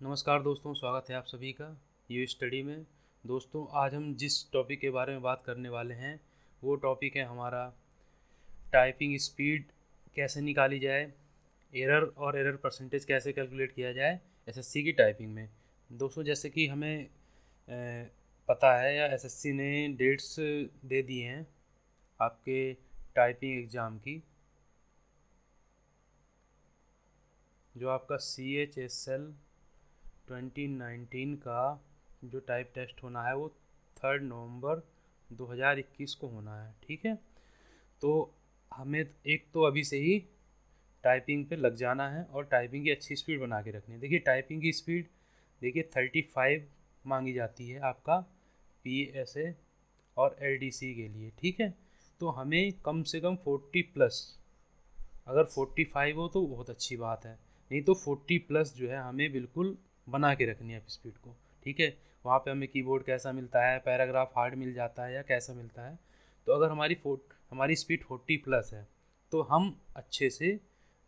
नमस्कार दोस्तों, स्वागत है आप सभी का यू स्टडी में। दोस्तों, आज हम जिस टॉपिक के बारे में बात करने वाले हैं वो टॉपिक है हमारा टाइपिंग स्पीड कैसे निकाली जाए, एरर और एरर परसेंटेज कैसे कैलकुलेट किया जाए एसएससी की टाइपिंग में। दोस्तों, जैसे कि हमें पता है या एसएससी ने डेट्स दे दी हैं आपके टाइपिंग एग्ज़ाम की, जो आपका CHSL 2019 का जो टाइप टेस्ट होना है वो 3 नवंबर 2021 को होना है। ठीक है, तो हमें एक तो अभी से ही टाइपिंग पे लग जाना है और टाइपिंग की अच्छी स्पीड बना के रखनी है। देखिए, टाइपिंग की स्पीड देखिए 35 मांगी जाती है आपका PSA और LDC के लिए। ठीक है, तो हमें कम से कम 40 प्लस, अगर 45 हो तो बहुत अच्छी बात है, नहीं तो 40 प्लस जो है हमें बिल्कुल बना के रखनी है स्पीड को। ठीक है, वहाँ पे हमें कीबोर्ड कैसा मिलता है, पैराग्राफ हार्ड मिल जाता है या कैसा मिलता है, तो अगर हमारी स्पीड 40 प्लस है तो हम अच्छे से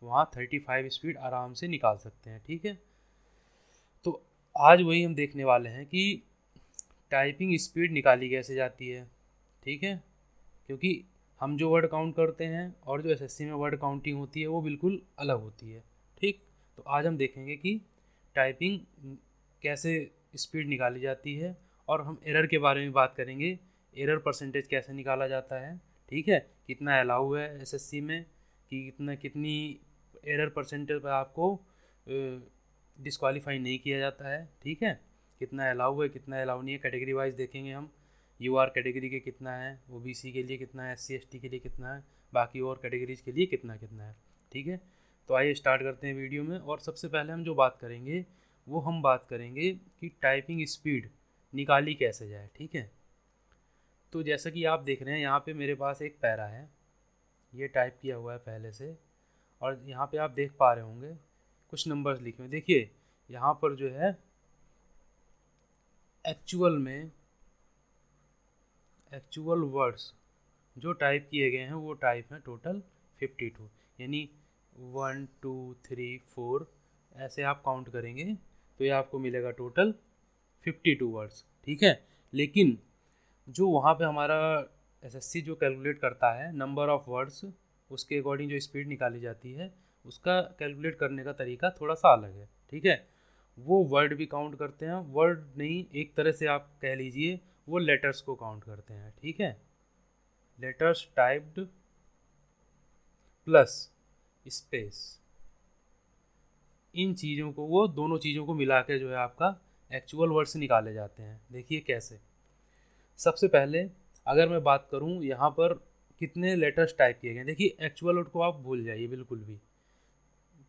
वहाँ 35 स्पीड आराम से निकाल सकते हैं। ठीक है, तो आज वही हम देखने वाले हैं कि टाइपिंग स्पीड निकाली कैसे जाती है। ठीक है, क्योंकि हम जो वर्ड काउंट करते हैं और जो एसएससी में वर्ड काउंटिंग होती है वो बिल्कुल अलग होती है। ठीक, तो आज हम देखेंगे कि टाइपिंग कैसे स्पीड निकाली जाती है और हम एरर के बारे में बात करेंगे, एरर परसेंटेज कैसे निकाला जाता है। ठीक है, कितना अलाउ है एसएससी में कि कितनी एरर परसेंटेज पर आपको डिस्क्वालीफाई नहीं किया जाता है। ठीक है, कितना अलाउ है कितना अलाउ नहीं है, कैटेगरी वाइज देखेंगे हम। UR कैटेगरी के कितना है, OBC के लिए कितना है, SC ST के लिए कितना है, बाकी और कैटेगरीज के लिए कितना कितना है। ठीक है, तो आइए स्टार्ट करते हैं वीडियो में। और सबसे पहले हम जो बात करेंगे वो हम बात करेंगे कि टाइपिंग स्पीड निकाली कैसे जाए। ठीक है, तो जैसा कि आप देख रहे हैं यहाँ पे मेरे पास एक पैरा है, ये टाइप किया हुआ है पहले से, और यहाँ पे आप देख पा रहे होंगे कुछ नंबर्स लिखे हुए। देखिए यहाँ पर जो है एक्चुअल वर्ड्स जो टाइप किए गए हैं वो टाइप हैं टोटल 52, यानी 1 2 3 4 ऐसे आप काउंट करेंगे तो ये आपको मिलेगा टोटल 52 वर्ड्स। ठीक है, लेकिन जो वहाँ पे हमारा एसएससी जो कैलकुलेट करता है नंबर ऑफ़ वर्ड्स, उसके अकॉर्डिंग जो स्पीड निकाली जाती है उसका कैलकुलेट करने का तरीका थोड़ा सा अलग है। ठीक है, वो वर्ड भी काउंट करते हैं, वर्ड नहीं, एक तरह से आप कह लीजिए वो लेटर्स को काउंट करते हैं। ठीक है, लेटर्स टाइप्ड प्लस स्पेस, इन चीज़ों को, वो दोनों चीज़ों को मिला के जो है आपका एक्चुअल वर्ड्स निकाले जाते हैं। देखिए कैसे। सबसे पहले अगर मैं बात करूं यहाँ पर कितने लेटर्स टाइप किए गए, देखिए एक्चुअल वर्ड को आप भूल जाइए बिल्कुल भी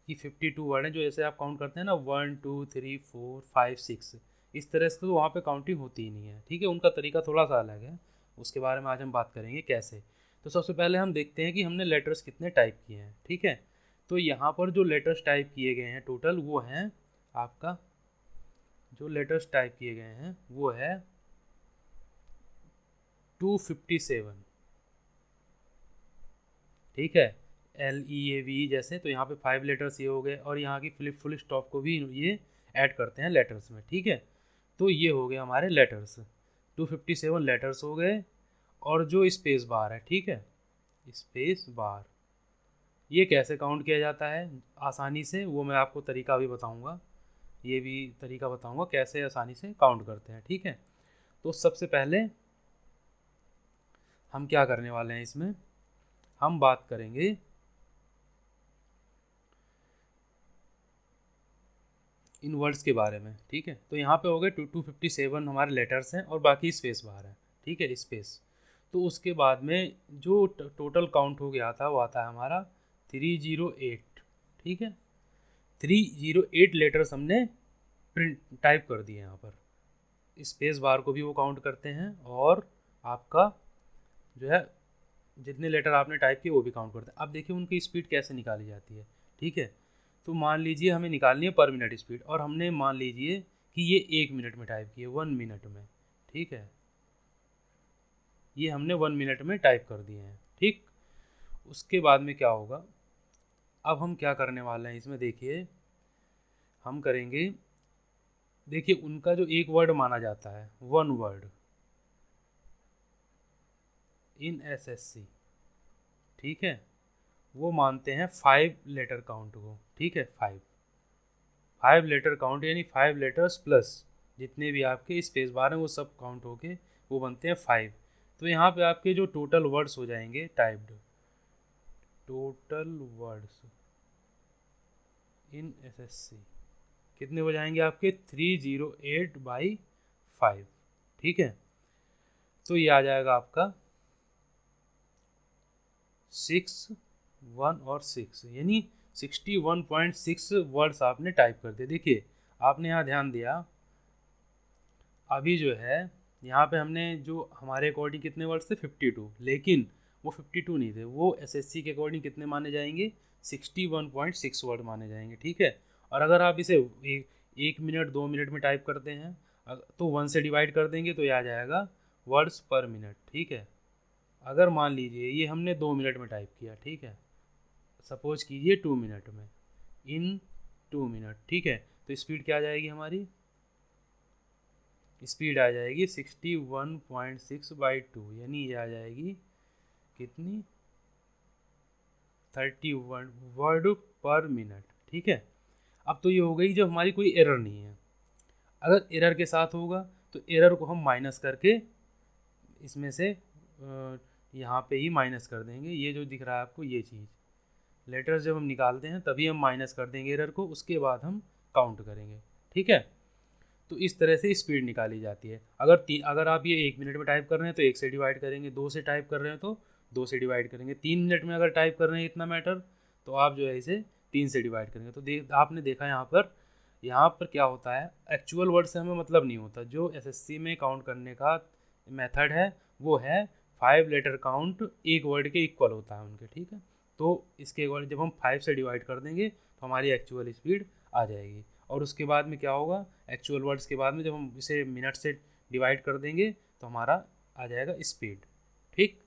कि 52 वर्ड हैं जो ऐसे आप काउंट करते हैं ना, 1 2 3 4 5 6, इस तरह से तो वहाँ पे काउंटिंग होती ही नहीं है। ठीक है, उनका तरीका थोड़ा सा अलग है, उसके बारे में आज हम बात करेंगे कैसे। तो सबसे पहले हम देखते हैं कि हमने लेटर्स कितने टाइप किए हैं। ठीक है, तो यहाँ पर जो लेटर्स टाइप किए गए हैं टोटल वो हैं आपका, जो लेटर्स टाइप किए गए हैं वो है 257। ठीक है, LEAV जैसे, तो यहाँ पे 5 लेटर्स ये हो गए और यहाँ की फुल स्टॉप को भी ये ऐड करते हैं लेटर्स में। ठीक है, तो ये हो गए हमारे लेटर्स, 257 लेटर्स हो गए। और जो स्पेस बार है, ठीक है, स्पेस बार ये कैसे काउंट किया जाता है आसानी से, वो मैं आपको तरीका भी बताऊंगा, ये भी तरीका बताऊंगा कैसे आसानी से काउंट करते हैं। ठीक है, तो सबसे पहले हम क्या करने वाले हैं, इसमें हम बात करेंगे इन वर्ड्स के बारे में। ठीक है, तो यहाँ पे हो गए 257 हमारे लेटर्स हैं और बाकी स्पेस बार है। ठीक है, स्पेस, तो उसके बाद में जो टोटल काउंट हो गया था वो आता है हमारा 308। ठीक है, 308 लेटर्स हमने प्रिंट टाइप कर दिए यहाँ पर, स्पेस बार को भी वो काउंट करते हैं और आपका जो है जितने लेटर आपने टाइप किए वो भी काउंट करते हैं। अब देखिए उनकी स्पीड कैसे निकाली जाती है। ठीक है, तो मान लीजिए हमें निकालनी है पर मिनट स्पीड, और हमने मान लीजिए कि ये 1 मिनट में टाइप किए, 1 मिनट में। ठीक है, ये हमने 1 मिनट में टाइप कर दिए हैं। ठीक, उसके बाद में क्या होगा, अब हम क्या करने वाले हैं इसमें, देखिए हम करेंगे देखिए उनका जो एक वर्ड माना जाता है, वन वर्ड इन एसएससी, ठीक है, वो मानते हैं 5 लेटर काउंट को, ठीक है, 5 लेटर काउंट यानी 5 लेटर्स प्लस जितने भी आपके स्पेस बार हैं वो सब काउंट होके वो बनते हैं 5। तो यहाँ पे आपके जो टोटल वर्ड्स हो जाएंगे typed, total words in SSC कितने हो जाएंगे आपके 308/5, ठीक है। तो ये आ जाएगा आपका 6, 1 और 6 यानी 61.6 वर्ड्स आपने टाइप कर दिए। देखिए आपने यहाँ ध्यान दिया, अभी जो है यहाँ पे हमने जो हमारे अकॉर्डिंग कितने वर्ड्स थे 52, लेकिन वो 52 नहीं थे, वो एसएससी के अकॉर्डिंग कितने माने जाएंगे 61.6 वर्ड माने जाएंगे, ठीक है। और अगर आप इसे 1 मिनट 2 मिनट में टाइप करते हैं तो 1 से डिवाइड कर देंगे तो ये आ जाएगा वर्ड्स पर मिनट, ठीक है। अगर मान लीजिए ये हमने 2 मिनट में टाइप किया, ठीक है, सपोज कीजिए 2 मिनट में, इन 2 मिनट, ठीक है, तो स्पीड क्या आ जाएगी हमारी, स्पीड आ जाएगी 61.6/2 यानी ये आ जाएगी कितनी 31 वर्ड पर मिनट, ठीक है। अब तो ये हो गई जब हमारी कोई एरर नहीं है। अगर एरर के साथ होगा तो एरर को हम माइनस करके इसमें से यहाँ पे ही माइनस कर देंगे, ये जो दिख रहा है आपको ये चीज़, लेटर्स जब हम निकालते हैं तभी हम माइनस कर देंगे एरर को, उसके बाद हम काउंट करेंगे, ठीक है। तो इस तरह से स्पीड निकाली जाती है। अगर आप ये 1 मिनट में टाइप कर रहे हैं तो 1 से डिवाइड करेंगे, 2 से टाइप कर रहे हैं तो 2 से डिवाइड करेंगे, 3 मिनट में अगर टाइप कर रहे हैं इतना मैटर तो आप जो है इसे 3 से डिवाइड करेंगे। तो आपने देखा यहाँ पर क्या होता है, एक्चुअल वर्ड से हमें मतलब नहीं होता, जो एसएससी में काउंट करने का मेथड है वो है 5 लेटर काउंट एक वर्ड के इक्वल होता है उनके, ठीक है। तो इसके अकॉर्डिंग जब हम 5 से डिवाइड कर देंगे तो हमारी एक्चुअल स्पीड आ जाएगी। और उसके बाद में क्या होगा, एक्चुअल वर्ड्स के बाद में जब हम इसे मिनट से डिवाइड कर देंगे तो हमारा आ जाएगा स्पीड, ठीक।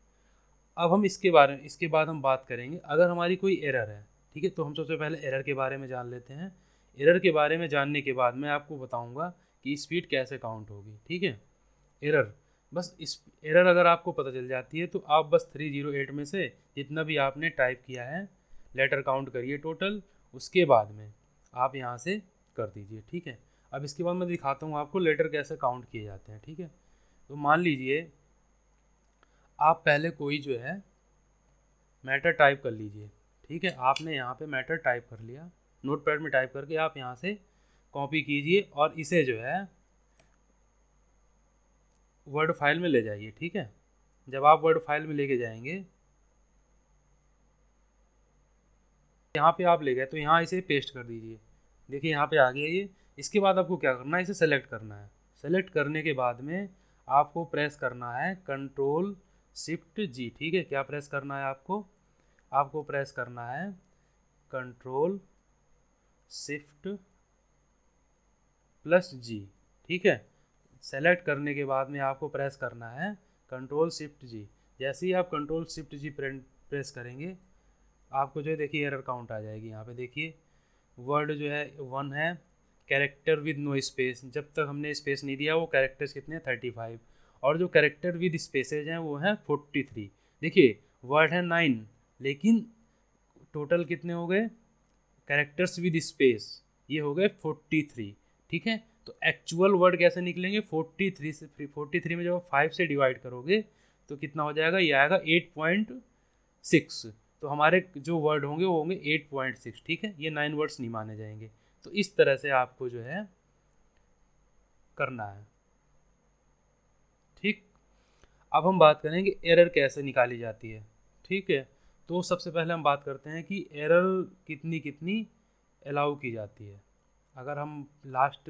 अब हम इसके बाद हम बात करेंगे अगर हमारी कोई एरर है, ठीक है। तो हम सबसे पहले एरर के बारे में जान लेते हैं। एरर के बारे में जानने के बाद मैं आपको बताऊंगा कि स्पीड कैसे काउंट होगी, ठीक है। एरर, बस इस एरर अगर आपको पता चल जाती है तो आप बस 308 में से जितना भी आपने टाइप किया है लेटर काउंट करिए टोटल, उसके बाद में आप यहाँ से कर दीजिए, ठीक है। अब इसके बाद मैं दिखाता हूँ आपको लेटर कैसे काउंट किए जाते हैं, ठीक है। तो मान लीजिए आप पहले कोई जो है मैटर टाइप कर लीजिए, ठीक है। आपने यहाँ पे मैटर टाइप कर लिया, नोटपैड में टाइप करके आप यहाँ से कॉपी कीजिए और इसे जो है वर्ड फाइल में ले जाइए, ठीक है। जब आप वर्ड फाइल में लेके जाएंगे, यहाँ पे आप ले गए तो यहाँ इसे पेस्ट कर दीजिए, देखिए यहाँ पे आ गया ये। इसके बाद आपको क्या करना है, इसे सेलेक्ट करना है। सेलेक्ट करने के बाद में आपको प्रेस करना है Ctrl+Shift+G, ठीक है। क्या प्रेस करना है आपको प्रेस करना है Ctrl+Shift+G, ठीक है। सेलेक्ट करने के बाद में आपको प्रेस करना है Ctrl+Shift+G। जैसे ही आप Ctrl+Shift+G प्रेस करेंगे आपको जो है देखिए एरर काउंट आ जाएगी। यहाँ पे देखिए वर्ड जो है 1 है, कैरेक्टर विद नो स्पेस, जब तक हमने स्पेस नहीं दिया वो कैरेक्टर्स कितने हैं 35, और जो कैरेक्टर विद स्पेसेज हैं वो हैं 43। देखिए वर्ड है 9 लेकिन टोटल कितने हो गए कैरेक्टर्स विद स्पेस, ये हो गए 43, ठीक है। तो एक्चुअल वर्ड कैसे निकलेंगे 43 से, 43 में जब आप 5 से डिवाइड करोगे तो कितना हो जाएगा, ये आएगा 8.6। तो हमारे जो वर्ड होंगे वो होंगे 8.6, ठीक है। ये 9 वर्ड्स नहीं माने जाएंगे। तो इस तरह से आपको जो है करना है, ठीक। अब हम बात करेंगे एरर कैसे निकाली जाती है, ठीक है। तो सबसे पहले हम बात करते हैं कि एरर कितनी कितनी अलाउ की जाती है। अगर हम लास्ट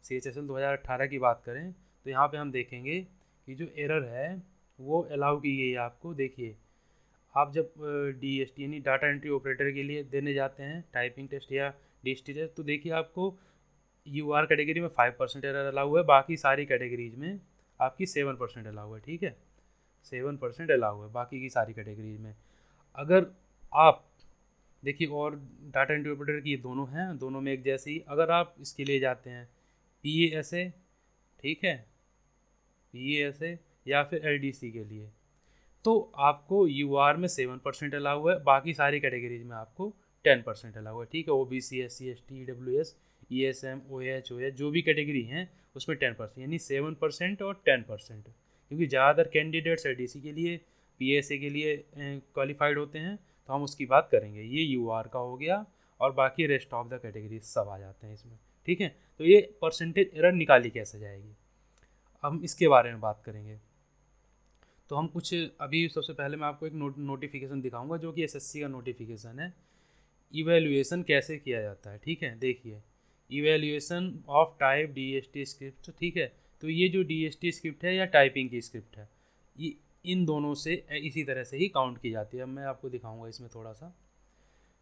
CHSL 2018 की बात करें तो यहाँ पे हम देखेंगे कि जो एरर है वो अलाउ की गई है आपको। देखिए आप जब DST यानी डाटा एंट्री ऑपरेटर के लिए देने जाते हैं टाइपिंग टेस्ट या DST टेस्ट, तो देखिए आपको UR कैटेगरी में 5% एरर अलाउ है, बाकी सारी कैटेगरीज में आपकी 7% अलाउ है, ठीक है। 7% अलाउ है बाकी की सारी कैटेगरीज में। अगर आप देखिए और डाटा एंट्री ऑपरेटर की ये दोनों हैं, दोनों में एक जैसी, अगर आप इसके लिए जाते हैं PASA, ठीक है, PASA या फिर LDC के लिए तो आपको UR में 7% अलाउ है, बाकी सारी कैटेगरीज में आपको 10% अलाउ है, ठीक है। OBC, SC, ST, EWS, ESM, OH, OH जो भी कैटेगरी हैं उसमें 10%, यानी 7% और 10%, क्योंकि ज़्यादातर कैंडिडेट्स LDC के लिए, PASA के लिए क्वालिफाइड होते हैं, तो हम उसकी बात करेंगे। ये UR का हो गया, और बाकी रेस्ट ऑफ द कैटेगरीज सब आ जाते हैं इसमें, ठीक है। तो ये परसेंटेज एरर निकाली कैसे जाएगी, हम इसके बारे में बात करेंगे। तो हम कुछ अभी सबसे पहले मैं आपको एक नोटिफिकेशन दिखाऊंगा जो कि SSC का नोटिफिकेशन है, इवैल्यूएशन कैसे किया जाता है, ठीक है। देखिए, evaluation of type DST script, ठीक है। तो ये जो DST स्क्रिप्ट है या टाइपिंग की स्क्रिप्ट है, ये इन दोनों से इसी तरह से ही काउंट की जाती है। अब मैं आपको दिखाऊंगा इसमें थोड़ा सा।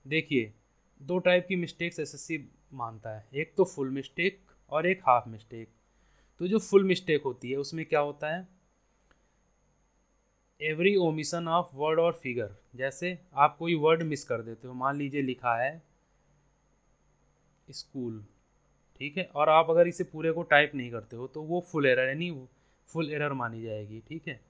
देखिए, दो टाइप की मिस्टेक्स SSC मानता है, एक तो फुल मिस्टेक और एक हाफ मिस्टेक। तो जो फुल मिस्टेक होती है उसमें क्या होता है, एवरी ओमिशन ऑफ वर्ड और फिगर, जैसे आप कोई वर्ड मिस कर देते हो, मान लीजिए लिखा है स्कूल, ठीक है, और आप अगर इसे पूरे को टाइप नहीं करते हो तो वो फुल एरर, यानी फुल एरर मानी जाएगी, ठीक है।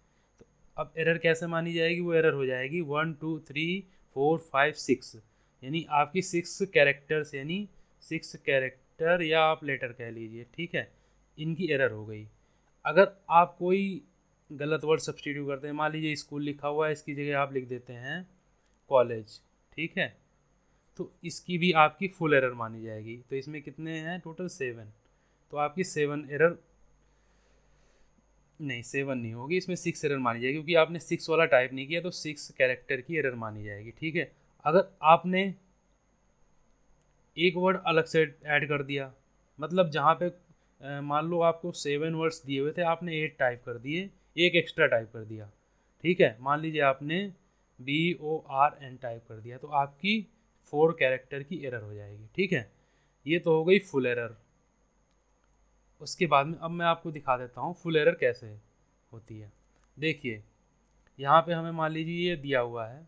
तो अब एरर कैसे मानी जाएगी, वो एरर हो जाएगी 1 2 3 4 5 6, यानी आपकी 6 कैरेक्टर्स, यानी 6 कैरेक्टर या आप लेटर कह लीजिए, ठीक है, इनकी एरर हो गई। अगर आप कोई गलत वर्ड सब्सटीट्यूट करते हैं, मान लीजिए स्कूल लिखा हुआ है, इसकी जगह आप लिख देते हैं कॉलेज, ठीक है, तो इसकी भी आपकी फुल एरर मानी जाएगी। तो इसमें कितने हैं टोटल, 7, तो आपकी 7 एरर, नहीं 7 नहीं होगी, इसमें 6 एरर मानी जाएगी, क्योंकि आपने 6 वाला टाइप नहीं किया, तो 6 कैरेक्टर की एरर मानी जाएगी, ठीक है। अगर आपने एक वर्ड अलग से ऐड कर दिया, मतलब जहाँ पे मान लो आपको 7 वर्ड्स दिए हुए थे, आपने 8 टाइप कर दिए, एक एक्स्ट्रा टाइप कर दिया, ठीक है, मान लीजिए आपने BORN टाइप कर दिया, तो आपकी 4 कैरेक्टर की एरर हो जाएगी, ठीक है। ये तो हो गई फुल एरर। उसके बाद में अब मैं आपको दिखा देता हूँ फुल एरर कैसे होती है। देखिए, यहाँ पे हमें मान लीजिए ये दिया हुआ है,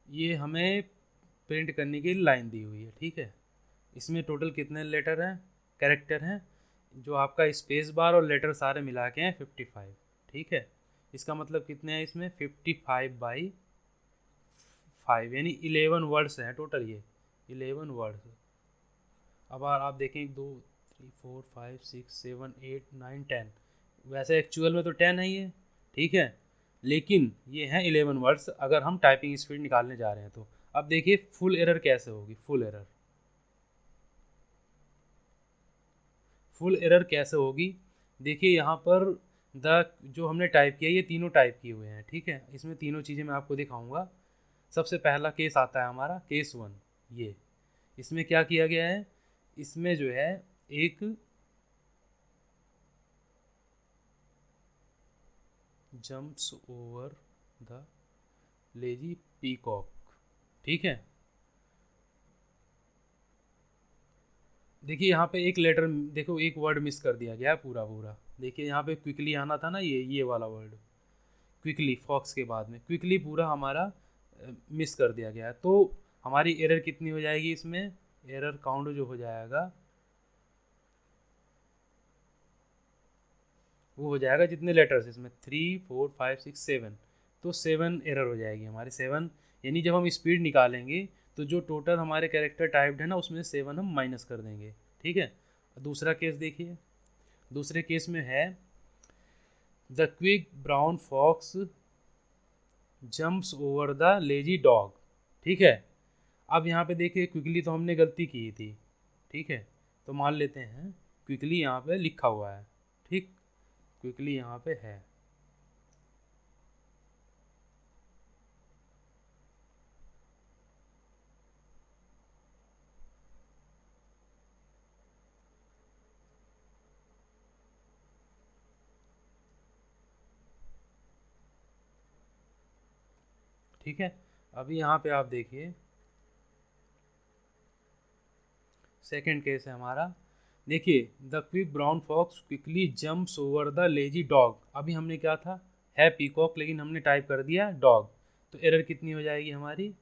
ये हमें प्रिंट करने की लाइन दी हुई है, ठीक है। इसमें टोटल कितने लेटर हैं, कैरेक्टर हैं, जो आपका स्पेस बार और लेटर सारे मिला के हैं 55, ठीक है। इसका मतलब कितने हैं इसमें, 55/5, यानी 11 वर्ड्स हैं टोटल, ये 11 वर्ड्स। अब आप देखें 1 2 3 4 5 6 7 8 9 10, वैसे एक्चुअल में तो 10 है ये, ठीक है, लेकिन ये हैं 11 वर्ड्स अगर हम टाइपिंग स्पीड निकालने जा रहे हैं तो। अब देखिए फुल एरर कैसे होगी, फुल एरर कैसे होगी। देखिए यहाँ पर जो हमने टाइप किया, ये तीनों टाइप किए हुए हैं, ठीक है। इसमें तीनों चीज़ें मैं आपको दिखाऊंगा। सबसे पहला केस आता है हमारा केस 1, ये इसमें क्या किया गया है, इसमें जो है एक jumps over the lazy peacock, ठीक है। देखिए यहाँ पे एक लेटर, देखो एक वर्ड मिस कर दिया गया है पूरा पूरा। देखिए यहाँ पे क्विकली आना था ना, ये वाला वर्ड क्विकली, फॉक्स के बाद में क्विकली पूरा हमारा मिस कर दिया गया है। तो हमारी एरर कितनी हो जाएगी, इसमें एरर काउंट जो हो जाएगा वो हो जाएगा जितने लेटर्स इसमें 3 4 5 6 7, तो 7 एरर हो जाएगी हमारी 7, यानी जब हम स्पीड निकालेंगे तो जो टोटल हमारे कैरेक्टर टाइप्ड है ना उसमें 7 हम माइनस कर देंगे, ठीक है। दूसरा केस देखिए, दूसरे केस में है the quick brown fox jumps over the lazy dog, ठीक है। अब यहाँ पे देखिए क्विकली तो हमने गलती की थी, ठीक है, तो मान लेते हैं क्विकली यहाँ पे लिखा हुआ है, ठीक, क्विकली यहाँ पे है। ठीक है, अभी यहाँ पे आप देखिए सेकंड केस है हमारा। देखिए the quick brown fox quickly jumps over the lazy dog, अभी हमने क्या था, है पीकॉक लेकिन हमने टाइप कर दिया डॉग, तो एरर कितनी हो जाएगी हमारी,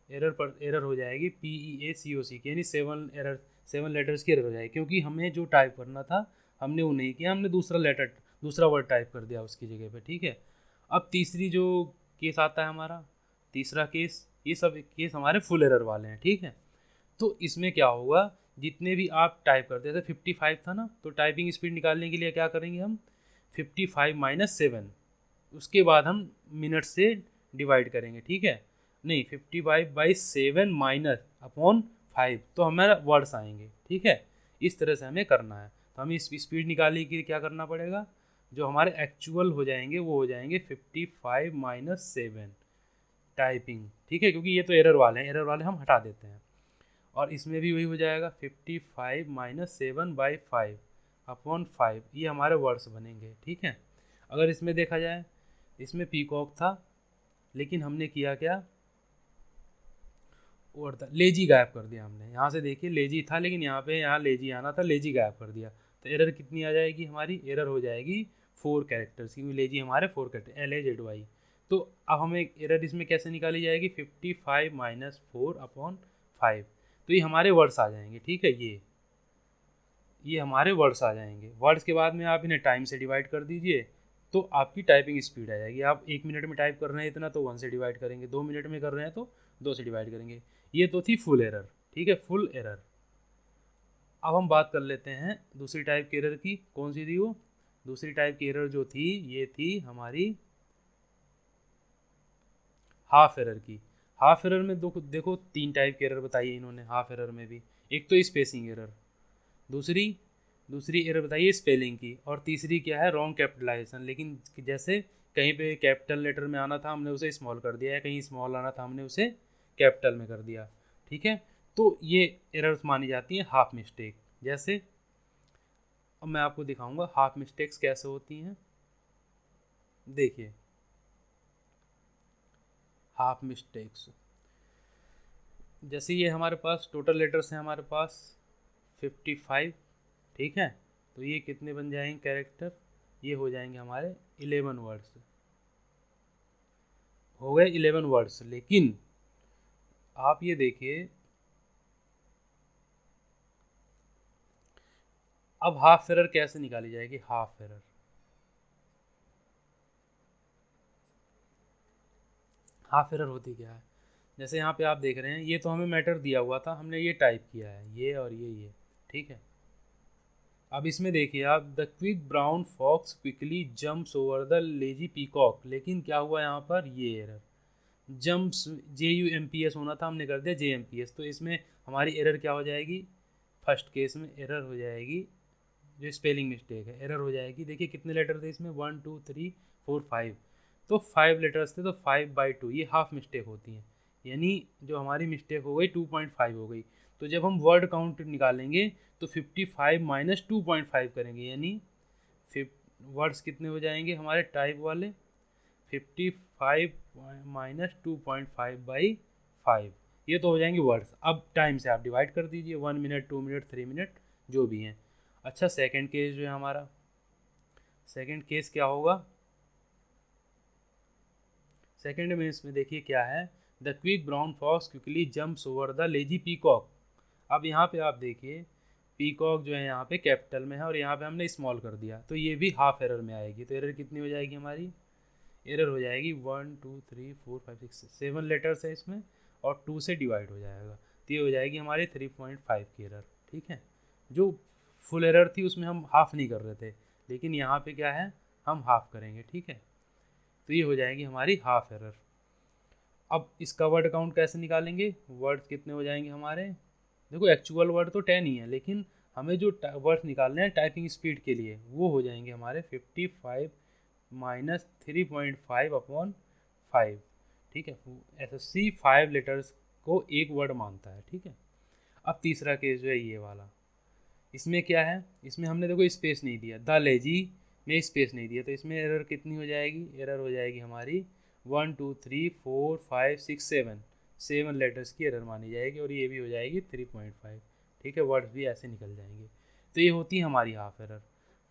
एरर हो जाएगी PEACOC की, यानी 7 एरर 7 लेटर्स की एरर हो जाएगी, क्योंकि हमें जो टाइप करना था हमने वो नहीं किया, हमने दूसरा वर्ड टाइप कर दिया उसकी जगह पे, ठीक है। अब तीसरी जो केस आता है हमारा, तीसरा केस, ये सब केस हमारे फुल एरर वाले हैं, ठीक है। तो इसमें क्या होगा, जितने भी आप टाइप करते थे, 55 था ना, तो टाइपिंग स्पीड निकालने के लिए क्या करेंगे हम, 55 माइनस 7, उसके बाद हम मिनट से डिवाइड करेंगे, ठीक है। नहीं, 55/7 माइनस अपॉन 5, तो हमारा वर्ड्स आएंगे, ठीक है। इस तरह से हमें करना है। तो हमें इस स्पीड निकालने के लिए क्या करना पड़ेगा, जो हमारे एक्चुअल हो जाएंगे वो हो जाएंगे 55 माइनस 7 टाइपिंग, ठीक है, क्योंकि ये तो एरर वाले हैं, एरर वाले हम हटा देते हैं। और इसमें भी वही हो जाएगा 55 माइनस 7/5 अपॉन 5, ये हमारे वर्ड्स बनेंगे, ठीक है। अगर इसमें देखा जाए, इसमें पीकॉक था, लेकिन हमने किया क्या, और था लेजी गायब कर दिया हमने। यहाँ से देखिए लेजी था, लेकिन यहाँ लेजी आना था, लेजी गायब कर दिया, तो एरर कितनी आ जाएगी हमारी, एरर हो जाएगी 4 कैरेक्टर्स, क्योंकि लेजी हमारे 4 कैरेक्टर, LAZY। तो अब हमें एरर इसमें कैसे निकाली जाएगी, 55 माइनस 4 अपॉन 5, तो ये हमारे वर्ड्स आ जाएंगे, ठीक है। ये हमारे वर्ड्स आ जाएंगे। वर्ड्स के बाद में आप इन्हें टाइम से डिवाइड कर दीजिए, तो आपकी टाइपिंग स्पीड आ जाएगी। आप 1 मिनट में टाइप कर रहे हैं इतना, तो 1 से डिवाइड करेंगे, 2 मिनट में कर रहे हैं तो 2 से डिवाइड करेंगे। ये तो थी फुल एरर, ठीक है, फुल एरर। अब हम बात कर लेते हैं दूसरी टाइप की एरर की। कौन सी थी वो दूसरी टाइप की एरर, जो थी ये थी हमारी हाफ एरर की। हाफ एरर में देखो 3 टाइप की एरर बताई है इन्होंने हाफ एरर में भी। एक तो स्पेसिंग एरर, दूसरी एरर बताइए स्पेलिंग की, और तीसरी क्या है, रॉन्ग कैपिटलाइजेशन। लेकिन जैसे कहीं पे कैपिटल लेटर में आना था हमने उसे स्मॉल कर दिया, या कहीं स्मॉल आना था हमने उसे कैपिटल में कर दिया, ठीक है। तो ये एरर्स मानी जाती हैं हाफ मिस्टेक। जैसे अब मैं आपको दिखाऊंगा हाफ मिस्टेक्स कैसे होती हैं। देखिए हाफ मिस्टेक्स, जैसे ये हमारे पास टोटल लेटर्स हैं हमारे पास 55, ठीक है। तो ये कितने बन जाएंगे कैरेक्टर, ये हो जाएंगे हमारे 11 वर्ड्स, हो गए 11 वर्ड्स। लेकिन आप ये देखिए, अब हाफ एरर कैसे निकाली जाएगी, हाफ एरर होती क्या है। जैसे यहाँ पे आप देख रहे हैं, ये तो हमें मैटर दिया हुआ था, हमने ये टाइप किया है, ये और ये, ठीक है। अब इसमें देखिए आप, the quick brown fox quickly jumps over the lazy peacock, लेकिन क्या हुआ यहाँ पर, ये एरर जम्प्स JUMPS होना था, हमने कर दिया JMPS। तो इसमें हमारी एरर क्या हो जाएगी, फर्स्ट केस में एरर हो जाएगी, जो स्पेलिंग मिस्टेक है एरर हो जाएगी। देखिए कितने लेटर थे इसमें, 1 2 3 4 5, तो 5 लेटर्स थे, तो 5/2 ये हाफ मिस्टेक होती हैं, यानी जो हमारी मिस्टेक हो गई 2.5 हो गई। तो जब हम वर्ड काउंट निकालेंगे तो 55 माइनस 2.5 करेंगे, यानी वर्ड्स कितने हो जाएंगे हमारे टाइप वाले, 55 माइनस 2.5/5, ये तो हो जाएंगे वर्ड्स। अब टाइम से आप डिवाइड कर दीजिए, 1 मिनट 2 मिनट 3 मिनट जो भी हैं। अच्छा सेकंड केस जो है हमारा, सेकंड केस क्या होगा, सेकंड में इसमें देखिए क्या है, the quick brown fox quickly jumps over the lazy peacock. अब यहाँ पे आप देखिए पीकॉक जो है यहाँ पे कैपिटल में है, और यहाँ पे हमने स्मॉल कर दिया, तो ये भी हाफ एरर में आएगी। तो एरर कितनी हो जाएगी हमारी, एरर हो जाएगी 1 2 3 4 5 6 7 लेटर्स है इसमें, और 2 से डिवाइड हो जाएगा, तो ये हो जाएगी हमारी 3.5 की एरर, ठीक है। जो फुल एरर थी उसमें हम हाफ नहीं कर रहे थे, लेकिन यहाँ पे क्या है, हम हाफ करेंगे, ठीक है। तो ये हो जाएगी हमारी हाफ एरर। अब इसका वर्ड काउंट कैसे निकालेंगे, वर्ड कितने हो जाएंगे हमारे, देखो एक्चुअल वर्ड तो 10 ही है, लेकिन हमें जो वर्ड्स निकालने हैं टाइपिंग स्पीड के लिए, वो हो जाएंगे हमारे 55 माइनस 3.5 अपॉन 5, ठीक है। SSC 5 लेटर्स को एक वर्ड मानता है, ठीक है। अब तीसरा केस जो है ये वाला, इसमें क्या है, इसमें हमने देखो स्पेस नहीं दिया, द लेजी में स्पेस नहीं दिया, तो इसमें एरर कितनी हो जाएगी, एरर हो जाएगी हमारी 1 2 3 4 5 6 7 लेटर्स की एरर मानी जाएगी, और ये भी हो जाएगी 3.5, ठीक है। वर्ड्स भी ऐसे निकल जाएंगे। तो ये होती है हमारी हाफ एरर।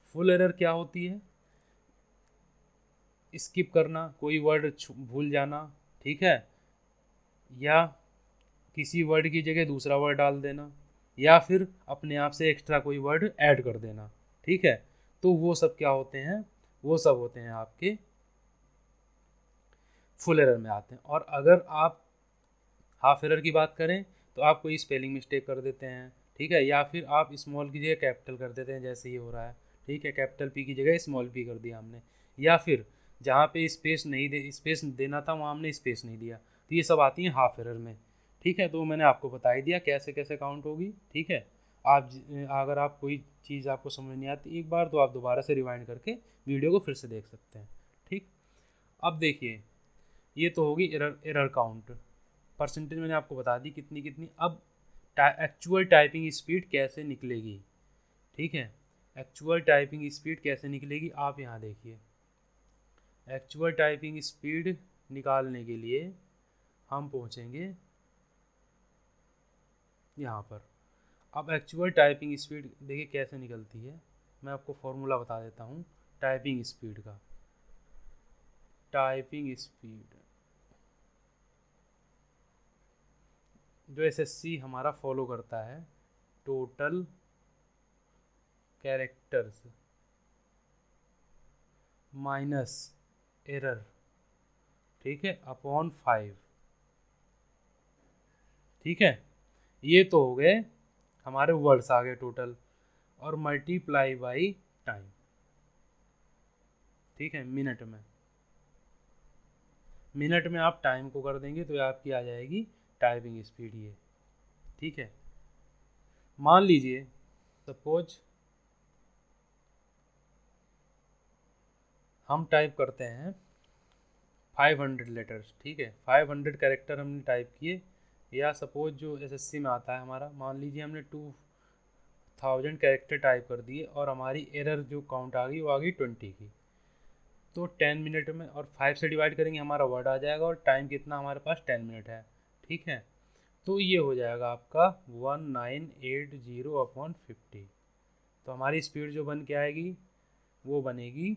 फुल एरर क्या होती है, स्किप करना, कोई वर्ड भूल जाना, ठीक है, या किसी वर्ड की जगह दूसरा वर्ड डाल देना, या फिर अपने आप से एक्स्ट्रा कोई वर्ड ऐड कर देना, ठीक है। तो वो सब क्या होते हैं, वो सब होते हैं आपके फुल एरर में आते हैं। और अगर आप हाफ एरर की बात करें तो आप कोई स्पेलिंग मिस्टेक कर देते हैं, ठीक है, या फिर आप स्मॉल की जगह कैपिटल कर देते हैं, जैसे ये हो रहा है, ठीक है, कैपिटल पी की जगह स्मॉल पी कर दिया हमने, या फिर जहाँ पे स्पेस देना था वहाँ हमने स्पेस नहीं दिया, तो ये सब आती हैं हाफ एरर में, ठीक है। तो मैंने आपको बता ही दिया कैसे कैसे काउंट होगी, ठीक है। आप अगर आप कोई चीज़ आपको समझ नहीं आती एक बार, तो आप दोबारा से रिवाइंड करके वीडियो को फिर से देख सकते हैं, ठीक। अब देखिए, ये तो होगी एरर एरर काउंट, परसेंटेज मैंने आपको बता दी कितनी कितनी। अब एक्चुअल टाइपिंग स्पीड कैसे निकलेगी, ठीक है, एक्चुअल टाइपिंग स्पीड कैसे निकलेगी, आप यहाँ देखिए। एक्चुअल टाइपिंग स्पीड निकालने के लिए हम पहुँचेंगे यहाँ पर। अब एक्चुअल टाइपिंग स्पीड देखिए कैसे निकलती है, मैं आपको फॉर्मूला बता देता हूँ टाइपिंग स्पीड का। टाइपिंग स्पीड जो एसएससी हमारा फॉलो करता है, टोटल कैरेक्टर्स माइनस एरर, ठीक है, अपॉन 5, ठीक है। ये तो हो गए हमारे वर्ड्स आ गए टोटल, और मल्टीप्लाई बाई टाइम, ठीक है, मिनट में आप टाइम को कर देंगे तो आपकी आ जाएगी टाइपिंग स्पीड ये, ठीक है। मान लीजिए सपोज हम टाइप करते हैं 500 लेटर्स, ठीक है, 500 कैरेक्टर हमने टाइप किए, या सपोज जो एसएससी में आता है हमारा, मान लीजिए हमने 2000 कैरेक्टर टाइप कर दिए और हमारी एरर जो काउंट आ गई वो आ गई 20 की। तो 10 मिनट में, और 5 से डिवाइड करेंगे हमारा वर्ड आ जाएगा, और टाइम कितना हमारे पास 10 मिनट है, ठीक है। तो ये हो जाएगा आपका 1980/50। तो हमारी स्पीड जो बन के आएगी वो बनेगी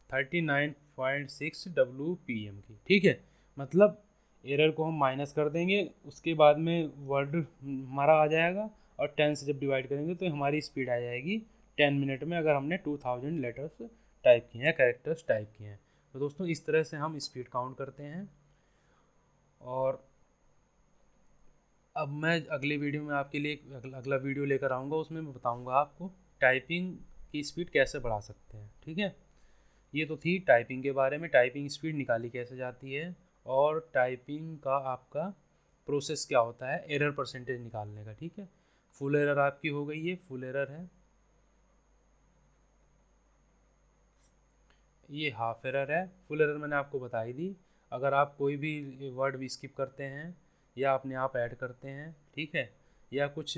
39.6 WPM की, ठीक है। मतलब एरर को हम माइनस कर देंगे, उसके बाद में वर्ड हमारा आ जाएगा, और 10 से जब डिवाइड करेंगे तो हमारी स्पीड आ जाएगी 10 मिनट में, अगर हमने 2000 लेटर्स टाइप किए हैं, कैरेक्टर्स टाइप किए हैं। तो दोस्तों इस तरह से हम स्पीड काउंट करते हैं। और अब मैं अगले वीडियो में आपके लिए अगला वीडियो लेकर आऊँगा, उसमें मैं बताऊँगा आपको टाइपिंग की स्पीड कैसे बढ़ा सकते हैं, ठीक है। ये तो थी टाइपिंग के बारे में, टाइपिंग स्पीड निकाली कैसे जाती है, और टाइपिंग का आपका प्रोसेस क्या होता है एरर परसेंटेज निकालने का, ठीक है। फुल एरर आपकी हो गई, ये फुल एरर है, ये हाफ एरर है। फुल एरर मैंने आपको बता ही दी, अगर आप कोई भी वर्ड भी स्किप करते हैं या अपने आप ऐड करते हैं, ठीक है, या कुछ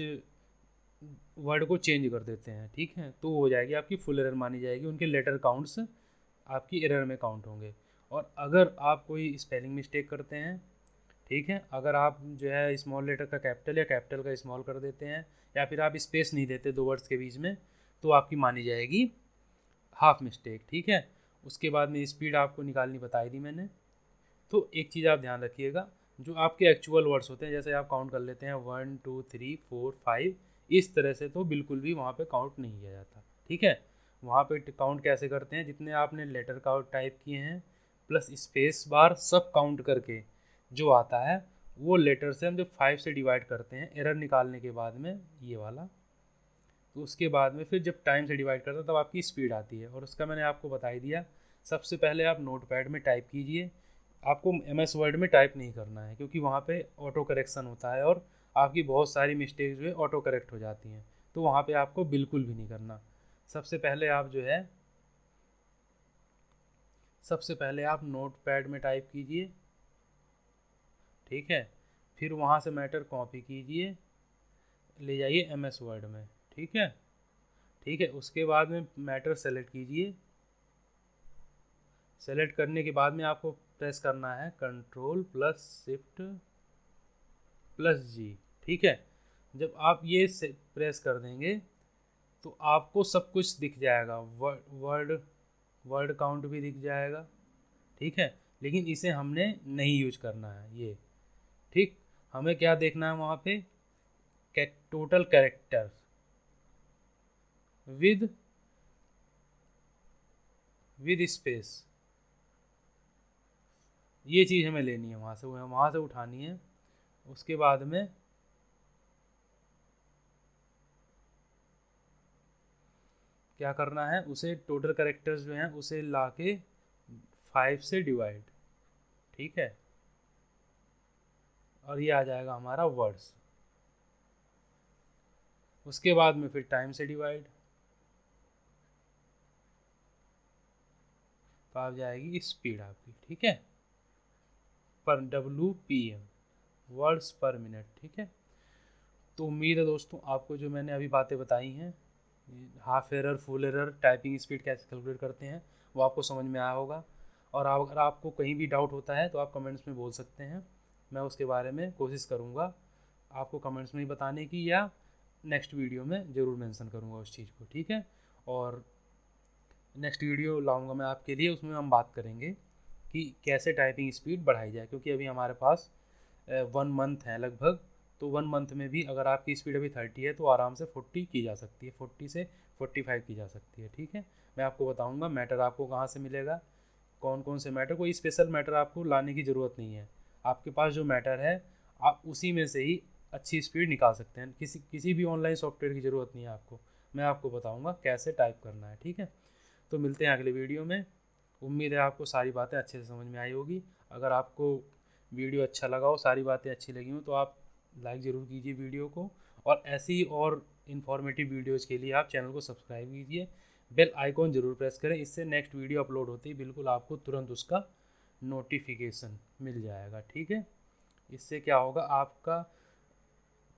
वर्ड को चेंज कर देते हैं, ठीक है, तो हो जाएगी आपकी फुल एरर मानी जाएगी, उनके लेटर काउंट्स आपकी एरर में काउंट होंगे। और अगर आप कोई स्पेलिंग मिस्टेक करते हैं, ठीक है, अगर आप जो है स्मॉल लेटर का कैपिटल या कैपिटल का स्मॉल कर देते हैं, या फिर आप स्पेस नहीं देते दो वर्ड्स के बीच में, तो आपकी मानी जाएगी हाफ मिस्टेक, ठीक है। उसके बाद में स्पीड आपको निकालनी बताई दी मैंने। तो एक चीज़ आप ध्यान रखिएगा, जो आपके एक्चुअल वर्ड्स होते हैं, जैसे आप काउंट कर लेते हैं 1 2 3 4 5, इस तरह से तो बिल्कुल भी वहाँ पे काउंट नहीं किया जाता, ठीक है। वहाँ पे काउंट कैसे करते हैं, जितने आपने लेटर का टाइप किए हैं प्लस स्पेस बार सब काउंट करके जो आता है, वो लेटर से हम जब 5 से डिवाइड करते हैं एरर निकालने के बाद में, ये वाला, तो उसके बाद में फिर जब टाइम से डिवाइड करते हैं तब आपकी स्पीड आती है। और उसका मैंने आपको बता ही दिया, सबसे पहले आप नोटपैड में टाइप कीजिए, आपको MS वर्ड में टाइप नहीं करना है, क्योंकि वहाँ पे ऑटो करेक्शन होता है और आपकी बहुत सारी मिस्टेक जो है ऑटो करेक्ट हो जाती हैं, तो वहाँ पे आपको बिल्कुल भी नहीं करना। सबसे पहले आप जो है, सबसे पहले आप नोटपैड में टाइप कीजिए, ठीक है, फिर वहाँ से मैटर कॉपी कीजिए, ले जाइए MS वर्ड में, ठीक है, ठीक है। उसके बाद में मैटर सेलेक्ट कीजिए, सेलेक्ट करने के बाद में आपको प्रेस करना है Ctrl+Shift+G, ठीक है। जब आप ये प्रेस कर देंगे तो आपको सब कुछ दिख जाएगा, वर्ड काउंट भी दिख जाएगा, ठीक है। लेकिन इसे हमने नहीं यूज करना है, ये ठीक, हमें क्या देखना है वहाँ पे, टोटल कैरेक्टर्स विद स्पेस, ये चीज़ हमें लेनी है वहाँ से उठानी है। उसके बाद में क्या करना है, उसे टोटल कैरेक्टर्स जो हैं उसे लाके 5 से डिवाइड, ठीक है, और ये आ जाएगा हमारा वर्ड्स। उसके बाद में फिर टाइम से डिवाइड, तो आ जाएगी स्पीड आपकी, ठीक है, पर WPM, वर्ड्स पर मिनट, ठीक है। तो उम्मीद है दोस्तों आपको जो मैंने अभी बातें बताई हैं, half error, full error, typing speed कैसे कैलकुलेट करते हैं, वो आपको समझ में आया होगा। और अगर आपको कहीं भी डाउट होता है तो आप कमेंट्स में बोल सकते हैं, मैं उसके बारे में कोशिश करूँगा आपको कमेंट्स में ही बताने की, या नेक्स्ट वीडियो में ज़रूर मेंशन करूँगा उस चीज़ को, ठीक है। और नेक्स्ट वीडियो लाऊंगा मैं आपके लिए, उसमें हम बात करेंगे कि कैसे टाइपिंग स्पीड बढ़ाई जाए, क्योंकि अभी हमारे पास 1 मंथ है लगभग। तो 1 मंथ में भी अगर आपकी स्पीड अभी 30 है तो आराम से 40 की जा सकती है, 40 से 45 की जा सकती है, ठीक है। मैं आपको बताऊंगा मैटर आपको कहाँ से मिलेगा, कौन कौन से मैटर, कोई स्पेशल मैटर आपको लाने की ज़रूरत नहीं है। आपके पास जो मैटर है आप उसी में से ही अच्छी स्पीड निकाल सकते हैं, किसी भी ऑनलाइन सॉफ्टवेयर की ज़रूरत नहीं है आपको। मैं आपको बताऊँगा कैसे टाइप करना है, ठीक है। तो मिलते हैं अगले वीडियो में। उम्मीद है आपको सारी बातें अच्छे से समझ में आई होगी। अगर आपको वीडियो अच्छा लगा हो, सारी बातें अच्छी लगी हो, तो आप लाइक ज़रूर कीजिए वीडियो को, और ऐसी और इन्फॉर्मेटिव वीडियोज़ के लिए आप चैनल को सब्सक्राइब कीजिए, बेल आइकॉन ज़रूर प्रेस करें, इससे नेक्स्ट वीडियो अपलोड होते ही बिल्कुल आपको तुरंत उसका नोटिफिकेशन मिल जाएगा, ठीक है। इससे क्या होगा, आपका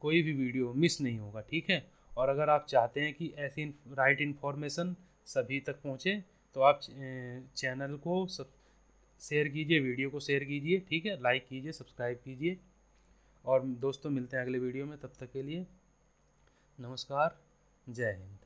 कोई भी वीडियो मिस नहीं होगा, ठीक है। और अगर आप चाहते हैं कि ऐसी राइट इन्फॉर्मेशन सभी तक पहुँचे, तो आप चैनल को शेयर कीजिए, वीडियो को शेयर कीजिए, ठीक है, लाइक कीजिए, सब्सक्राइब कीजिए। और दोस्तों मिलते हैं अगले वीडियो में, तब तक के लिए नमस्कार, जय हिंद।